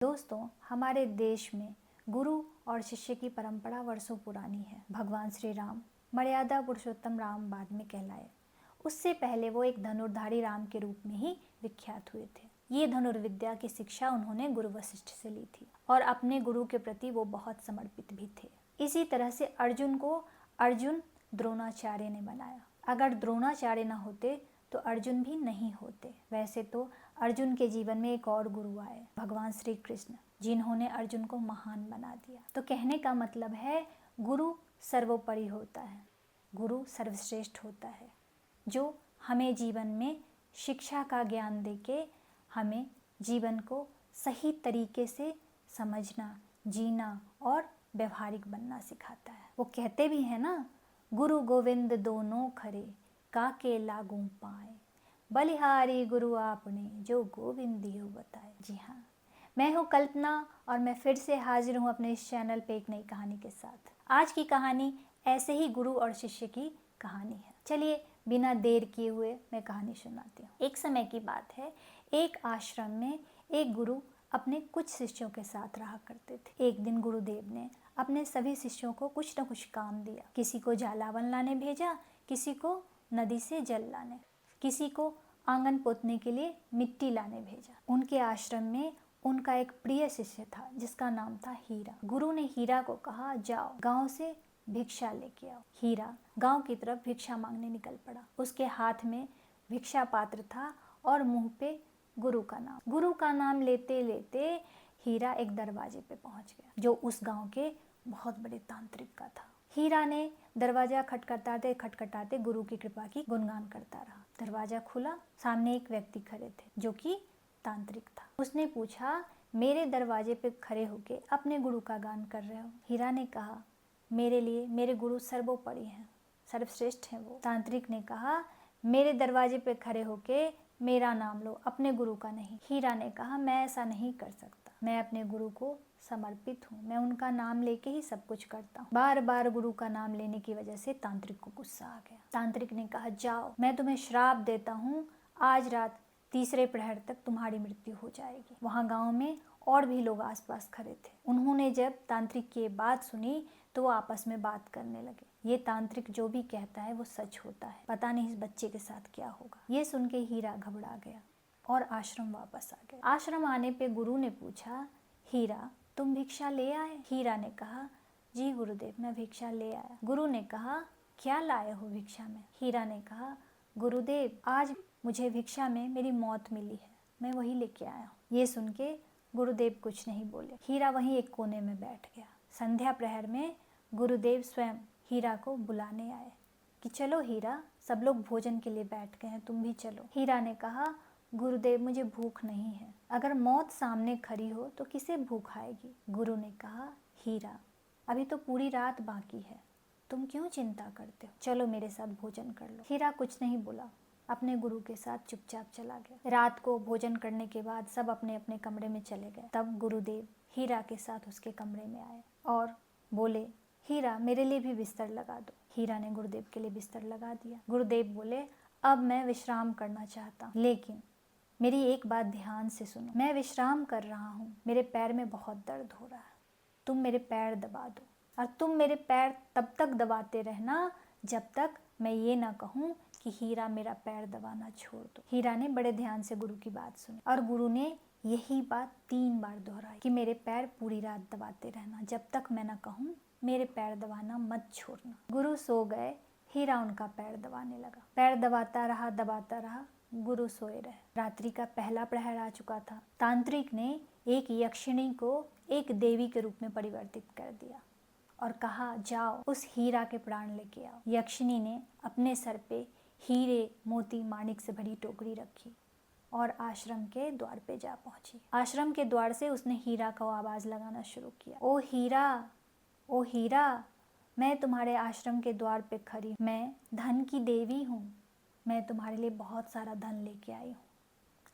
दोस्तों, हमारे देश में गुरु और शिष्य की परंपरा वर्षों पुरानी है। भगवान श्री राम मर्यादा पुरुषोत्तम राम बाद में कहलाए। उससे पहले वो एक धनुर्धारी राम के रूप में ही विख्यात हुए थे। ये धनुर्विद्या की शिक्षा उन्होंने गुरु वशिष्ठ से ली थी और अपने गुरु के प्रति वो बहुत समर्पित भी थे। इसी तरह से अर्जुन को अर्जुन द्रोणाचार्य ने बनाया। अगर द्रोणाचार्य न होते तो अर्जुन भी नहीं होते। वैसे तो अर्जुन के जीवन में एक और गुरु आए, भगवान श्री कृष्ण, जिन्होंने अर्जुन को महान बना दिया। तो कहने का मतलब है गुरु सर्वोपरि होता है, गुरु सर्वश्रेष्ठ होता है, जो हमें जीवन में शिक्षा का ज्ञान देके हमें जीवन को सही तरीके से समझना, जीना और व्यवहारिक बनना सिखाता है। वो कहते भी हैं ना, गुरु गोविंद दोनों खरे, काके लागू पाए, बलिहारी गुरु आपने, जो गोविंद दियो बताए। जी हाँ, मैं हूँ कल्पना और मैं फिर से हाजिर हूँ अपने इस चैनल पे एक नई कहानी के साथ। आज की कहानी ऐसे ही गुरु और शिष्य की कहानी है। चलिए बिना देर किए हुए मैं कहानी सुनाती हूँ। एक समय की बात है, एक आश्रम में एक गुरु अपने कुछ शिष्यों के साथ रहा करते थे। एक दिन गुरुदेव ने अपने सभी शिष्यों को कुछ न कुछ काम दिया। किसी को जलावन लाने भेजा, किसी को नदी से जल लाने, किसी को आंगन पोतने के लिए मिट्टी लाने भेजा। उनके आश्रम में उनका एक प्रिय शिष्य था जिसका नाम था हीरा। गुरु ने हीरा को कहा, जाओ गांव से भिक्षा लेके आओ। हीरा गांव की तरफ भिक्षा मांगने निकल पड़ा। उसके हाथ में भिक्षा पात्र था और मुंह पे गुरु का नाम। गुरु का नाम लेते लेते हीरा एक दरवाजे पे पहुंच गया जो उस गांव के बहुत बड़े तांत्रिक का था। हीरा ने दरवाजा खटखटाते खटखटाते गुरु की कृपा की गुणगान करता रहा। दरवाजा खुला, सामने एक व्यक्ति खड़े थे जो कि तांत्रिक था। उसने पूछा, मेरे दरवाजे पे खड़े होके अपने गुरु का गान कर रहे हो? हीरा ने कहा, मेरे लिए मेरे गुरु सर्वोपरि हैं, सर्वश्रेष्ठ हैं वो। तांत्रिक ने कहा, मेरे दरवाजे पे खड़े होके मेरा नाम लो, अपने गुरु का नहीं। हीरा ने कहा, मैं ऐसा नहीं कर सकता, मैं अपने गुरु को समर्पित हूँ, मैं उनका नाम लेके ही सब कुछ करता हूँ। बार बार गुरु का नाम लेने की वजह से तांत्रिक को गुस्सा आ गया। तांत्रिक ने कहा, जाओ, मैं तुम्हें श्राप देता हूँ, आज रात तीसरे प्रहर तक तुम्हारी मृत्यु हो जाएगी। वहाँ गांव में और भी लोग आसपास खड़े थे। उन्होंने जब तांत्रिक की बात सुनी तो वो आपस में बात करने लगे। ये तांत्रिक जो भी कहता है वो सच होता है, पता नहीं इस बच्चे के साथ क्या होगा। ये सुन के हीरा घबरा गया और आश्रम वापस आ गया। आश्रम आने पे गुरु ने पूछा, हीरा तुम भिक्षा ले आए? हीरा ने कहा, जी गुरुदेव, मैं भिक्षा ले आया। गुरु ने कहा, क्या लाए हो भिक्षा में? हीरा ने कहा, गुरुदेव, आज मुझे भिक्षा में मेरी मौत मिली है, मैं वही लेके आया हूँ। ये सुन के गुरुदेव कुछ नहीं बोले। हीरा वहीं एक कोने में बैठ गया। संध्या प्रहर में गुरुदेव स्वयं हीरा को बुलाने आए कि चलो हीरा, सब लोग भोजन के लिए बैठ गए हैं, तुम भी चलो। हीरा ने कहा, गुरुदेव, मुझे भूख नहीं है। अगर मौत सामने खड़ी हो तो किसे भूख आएगी? गुरु ने कहा, हीरा, अभी तो पूरी रात बाकी है, तुम क्यों चिंता करते हो? चलो मेरे साथ भोजन कर लो। हीरा कुछ नहीं बोला, अपने गुरु के साथ चुपचाप चला गया। रात को भोजन करने के बाद सब अपने अपने कमरे में चले गए। तब गुरुदेव हीरा के साथ उसके कमरे में आए और बोले, हीरा, मेरे लिए भी बिस्तर लगा दो। हीरा ने गुरुदेव के लिए बिस्तर लगा दिया। गुरुदेव बोले, अब मैं विश्राम करना चाहता हूँ, लेकिन मेरी एक बात ध्यान से सुनो। मैं विश्राम कर रहा हूँ, मेरे पैर में बहुत दर्द हो रहा है, तुम मेरे पैर दबा दो और तुम मेरे पैर तब तक दबाते रहना जब तक मैं ये ना कहूँ कि हीरा मेरा पैर दबाना छोड़ दो। हीरा ने बड़े ध्यान से गुरु की बात सुनी और गुरु ने यही बात 3 बार दोहराई कि मेरे पैर पूरी रात दबाते रहना, जब तक मैं ना कहूँ मेरे पैर दबाना मत छोड़ना। गुरु सो गए, हीरा उनका पैर दबाने लगा। पैर दबाता रहा, गुरु सोए रहे। रात्रि का पहला प्रहर आ चुका था। तांत्रिक ने एक यक्षिणी को एक देवी के रूप में परिवर्तित कर दिया और कहा, जाओ उस हीरा के प्राण लेके आओ। यक्षिणी ने अपने सर पे हीरे, मोती, माणिक से भरी टोकरी रखी और आश्रम के द्वार पे जा पहुंची। आश्रम के द्वार से उसने हीरा को आवाज लगाना शुरू किया, ओ हीरा, ओ हीरा, मैं तुम्हारे आश्रम के द्वार पे खड़ी, मैं धन की देवी हूँ, मैं तुम्हारे लिए बहुत सारा धन लेके आई हूँ,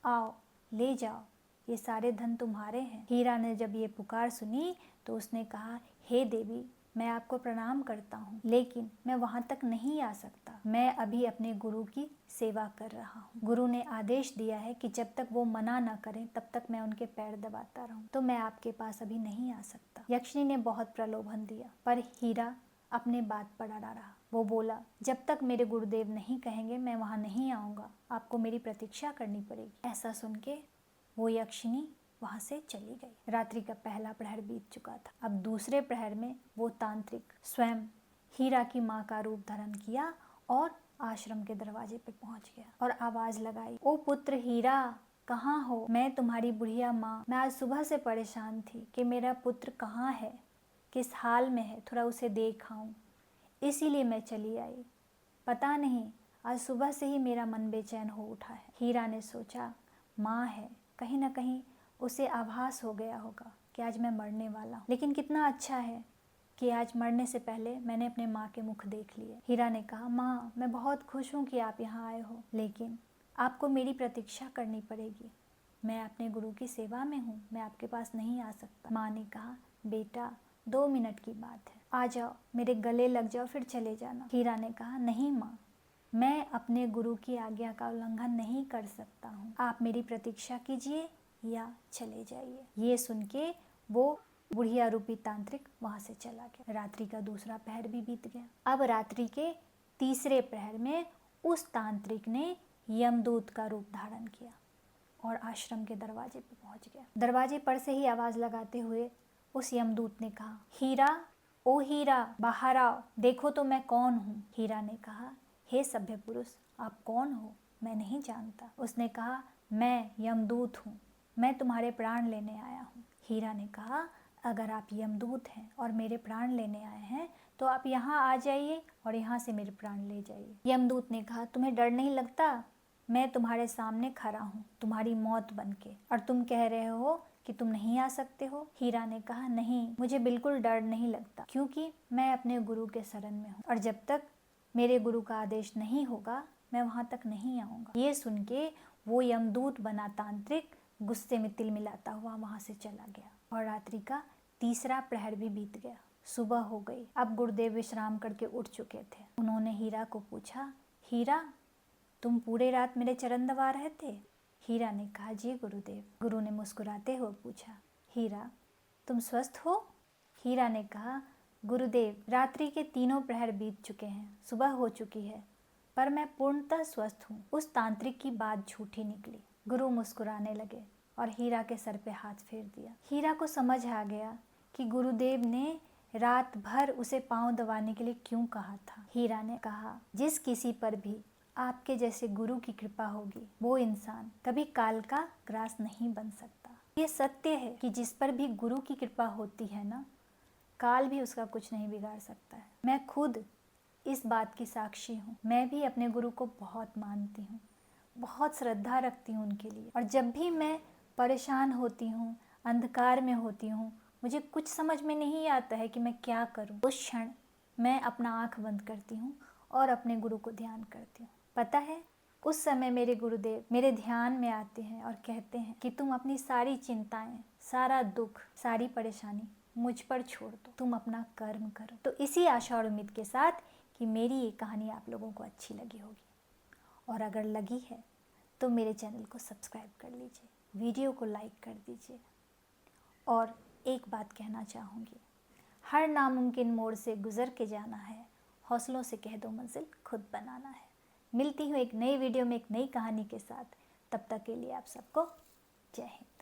आओ ले जाओ, ये सारे धन तुम्हारे हैं। हीरा ने जब ये पुकार सुनी तो उसने कहा, हे देवी, मैं आपको प्रणाम करता हूँ, लेकिन मैं वहाँ तक नहीं आ सकता। मैं अभी अपने गुरु की सेवा कर रहा हूँ। गुरु ने आदेश दिया है कि जब तक वो मना न करें तब तक मैं उनके पैर दबाता रहूं, तो मैं आपके पास अभी नहीं आ सकता। यक्षिणी ने बहुत प्रलोभन दिया, पर हीरा अपने बात पर अड़ा रहा। वो बोला, जब तक मेरे गुरुदेव नहीं कहेंगे मैं वहाँ नहीं आऊँगा, आपको मेरी प्रतीक्षा करनी पड़ेगी। ऐसा सुन के वो यक्षिणी वहाँ से चली गई। रात्रि का पहला प्रहर बीत चुका था। अब दूसरे प्रहर में वो तांत्रिक स्वयं हीरा की माँ का रूप धारण किया और आश्रम के दरवाजे पे पहुंच गया और आवाज लगाई, ओ पुत्र हीरा, कहाँ हो? मैं तुम्हारी बुढ़िया माँ। मैं आज सुबह से परेशान थी कि मेरा पुत्र कहाँ है, किस हाल में है, थोड़ा उसे देख आऊं, इसीलिए मैं चली आई। पता नहीं आज सुबह से ही मेरा मन बेचैन हो उठा है। हीरा ने सोचा, माँ है, कहीं ना कहीं उसे आभास हो गया होगा कि आज मैं मरने वाला हूँ, लेकिन कितना अच्छा है कि आज मरने से पहले मैंने अपने माँ के मुख देख लिए। हीरा ने कहा, माँ मैं बहुत खुश हूँ कि आप यहाँ आए हो, लेकिन आपको मेरी प्रतीक्षा करनी पड़ेगी। मैं अपने गुरु की सेवा में हूँ, मैं आपके पास नहीं आ सकता। माँ ने कहा, बेटा 2 मिनट की बात है, आ जाओ, मेरे गले लग जाओ, फिर चले जाना। हीरा ने कहा, नहीं माँ, मैं अपने गुरु की आज्ञा का उल्लंघन नहीं कर सकता हूँ, आप मेरी प्रतीक्षा कीजिए या चले जाइए। ये सुन के वो बुढ़िया रूपी तांत्रिक वहां से चला गया। रात्रि का दूसरा प्रहर भी बीत गया। अब रात्रि के तीसरे प्रहर में उस तांत्रिक ने यमदूत का रूप धारण किया और आश्रम के दरवाजे पर पहुंच गया। दरवाजे पर से ही आवाज लगाते हुए उस यमदूत ने कहा, हीरा, ओ हीरा, बाहर आओ, देखो तो मैं कौन हूँ। हीरा ने कहा, हे सभ्य पुरुष, आप कौन हो? मैं नहीं जानता। उसने कहा, मैं यमदूत हूँ, मैं तुम्हारे प्राण लेने आया हूँ। हीरा ने कहा, अगर आप यमदूत हैं और मेरे प्राण लेने आए हैं तो आप यहाँ आ जाइए और यहाँ से मेरे प्राण ले जाइए। यमदूत ने कहा, तुम्हें डर नहीं लगता? मैं तुम्हारे सामने खड़ा हूँ तुम्हारी मौत बनके, और तुम कह रहे हो कि तुम नहीं आ सकते हो। हीरा ने कहा, नहीं, मुझे बिल्कुल डर नहीं लगता, क्योंकि मैं अपने गुरु के शरण में हूँ और जब तक मेरे गुरु का आदेश नहीं होगा मैं वहाँ तक नहीं आऊँगा। ये सुन के वो यमदूत बना तांत्रिक गुस्से में तिल मिलाता हुआ वहाँ से चला गया और रात्रि का तीसरा प्रहर भी बीत गया। सुबह हो गई। अब गुरुदेव विश्राम करके उठ चुके थे। उन्होंने हीरा को पूछा, हीरा, तुम पूरे रात मेरे चरण दबा रहे थे? हीरा ने कहा, जी गुरुदेव। गुरु ने मुस्कुराते हुए पूछा, हीरा, तुम स्वस्थ हो? हीरा ने कहा, गुरुदेव, रात्रि के 3 प्रहर बीत चुके हैं, सुबह हो चुकी है, पर मैं पूर्णतः स्वस्थ हूँ। उस तांत्रिक की बात झूठी निकली। गुरु मुस्कुराने लगे और हीरा के सर पे हाथ फेर दिया। हीरा को समझ आ गया कि गुरुदेव ने रात भर उसे पांव दबाने के लिए क्यों कहा था। हीरा ने कहा, जिस किसी पर भी आपके जैसे गुरु की कृपा होगी वो इंसान कभी काल का ग्रास नहीं बन सकता। ये सत्य है कि जिस पर भी गुरु की कृपा होती है ना, काल भी उसका कुछ नहीं बिगाड़ सकता है। मैं खुद इस बात की साक्षी हूँ। मैं भी अपने गुरु को बहुत मानती हूँ, बहुत श्रद्धा रखती हूँ उनके लिए, और जब भी मैं परेशान होती हूँ, अंधकार में होती हूँ, मुझे कुछ समझ में नहीं आता है कि मैं क्या करूँ, उस क्षण मैं अपना आँख बंद करती हूँ और अपने गुरु को ध्यान करती हूँ। पता है, उस समय मेरे गुरुदेव मेरे ध्यान में आते हैं और कहते हैं कि तुम अपनी सारी चिंताएं, सारा दुख, सारी परेशानी मुझ पर छोड़ दो, तुम अपना कर्म करो। तो इसी आशा और उम्मीद के साथ कि मेरी ये कहानी आप लोगों को अच्छी लगी होगी, और अगर लगी है तो मेरे चैनल को सब्सक्राइब कर लीजिए, वीडियो को लाइक कर दीजिए। और एक बात कहना चाहूँगी, हर नामुमकिन मोड़ से गुजर के जाना है, हौसलों से कह दो मंजिल खुद बनाना है। मिलती हूँ एक नई वीडियो में एक नई कहानी के साथ। तब तक के लिए आप सबको जय हिंद।